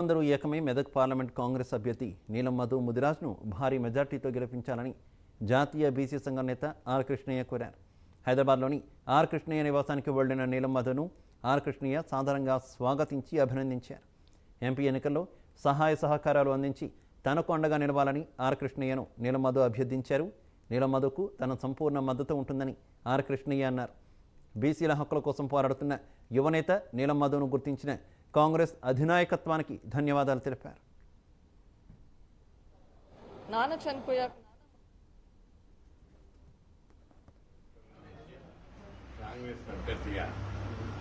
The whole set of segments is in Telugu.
అందరూ ఏకమై మెదక్ పార్లమెంట్ కాంగ్రెస్ అభ్యర్థి నీలం మధు ముదిరాజ్ను భారీ మెజార్టీతో గెలిపించాలని జాతీయ బీసీ సంఘం నేత ఆర్ కృష్ణయ్య కోరారు. హైదరాబాద్లోని ఆర్ కృష్ణయ్య నివాసానికి వెళ్లిన నీలం మధును ఆర్ కృష్ణయ్య సాధారణంగా స్వాగతించి అభినందించారు. ఎంపీ ఎన్నికల్లో సహాయ సహకారాలు అందించి తనకు అండగా నిలవాలని ఆర్ కృష్ణయ్యను నీలం మధు అభ్యర్థించారు. నీలం మధుకు తన సంపూర్ణ మద్దతు ఉంటుందని ఆర్ కృష్ణయ్య అన్నారు. బీసీల హక్కుల కోసం పోరాడుతున్న యువనేత నీలం మధును గుర్తించిన కాంగ్రెస్ అధినాయకత్వానికి ధన్యవాదాలు తెలిపారు. నాన్న చనిపోయాక కాంగ్రెస్ అభ్యర్థిగా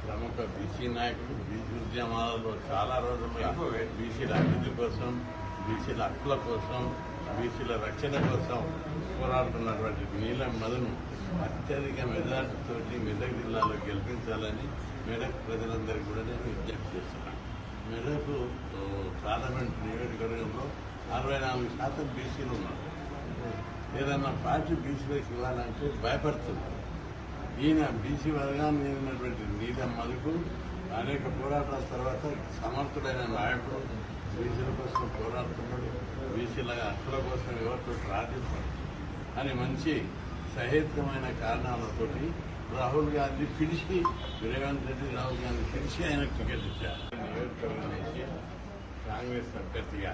ప్రముఖ బీసీ నాయకులు బీసీ ఉద్యమాలలో చాలా రోజులుగా బీసీల అభివృద్ధి కోసం, బీసీల హక్కుల కోసం, బీసీల రక్షణ కోసం పోరాడుతున్నటువంటి నీలం మధును అత్యధిక మెజార్టీతోటి మెదక్ జిల్లాలో గెలిపించాలని మెదక్ ప్రజలందరికీ కూడా నేను విజ్ఞప్తి చేస్తున్నాను. మెదక్ పార్లమెంట్ నియోజకవర్గంలో 64% బీసీలు ఉన్నారు. ఏదన్నా పార్టీ బీసీలకు ఇవ్వాలంటే భయపడుతున్నారు. ఈయన బీసీ వర్గాన్ని చెందినటువంటి నీలం మధుకు అనేక పోరాటాల తర్వాత సమర్థుడైన నాయకుడు, బీసీల కోసం పోరాడుతున్నాడు, బీసీల హక్కుల కోసం ఎవరితో ప్రార్థిస్తాడు అని మంచి సహేతుకమైన కారణాలతోటి రాహుల్ గాంధీ పిలిచి, రేవంత్ రెడ్డి రాహుల్ గాంధీ పిలిచి ఆయనకు టికెట్ ఇచ్చారు. నియోజకవర్గం నుంచి కాంగ్రెస్ అభ్యర్థిగా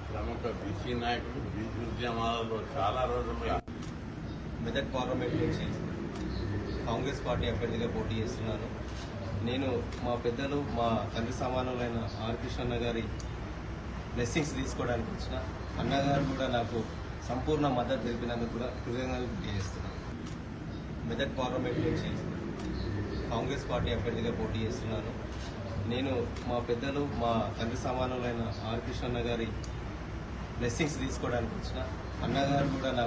ప్రముఖ బీసీ నాయకులు బీసీ ఉద్యమాలలో చాలా రోజులుగా మెదక్ పార్లమెంట్ నుంచి కాంగ్రెస్ పార్టీ అభ్యర్థిగా పోటీ చేస్తున్నాను. నేను మా పెద్దలు, మా తండ్రి సమానులైన ఆర్ కృష్ణన్న గారి బ్లెస్సింగ్స్ తీసుకోవడానికి వచ్చిన అన్నగారు కూడా నాకు సంపూర్ణ మద్దతు తెలిపినందుకు కూడా కృతజ్ఞతలు తెలియజేస్తున్నాను. మెదక్ పార్లమెంట్ నుంచి కాంగ్రెస్ పార్టీ అభ్యర్థిగా పోటీ చేస్తున్నాను. నేను మా పెద్దలు, మా తండ్రి సమానులైన ఆర్ కృష్ణన్న గారి బ్లెస్సింగ్స్ తీసుకోవడానికి వచ్చిన అన్నగారు కూడా నాకు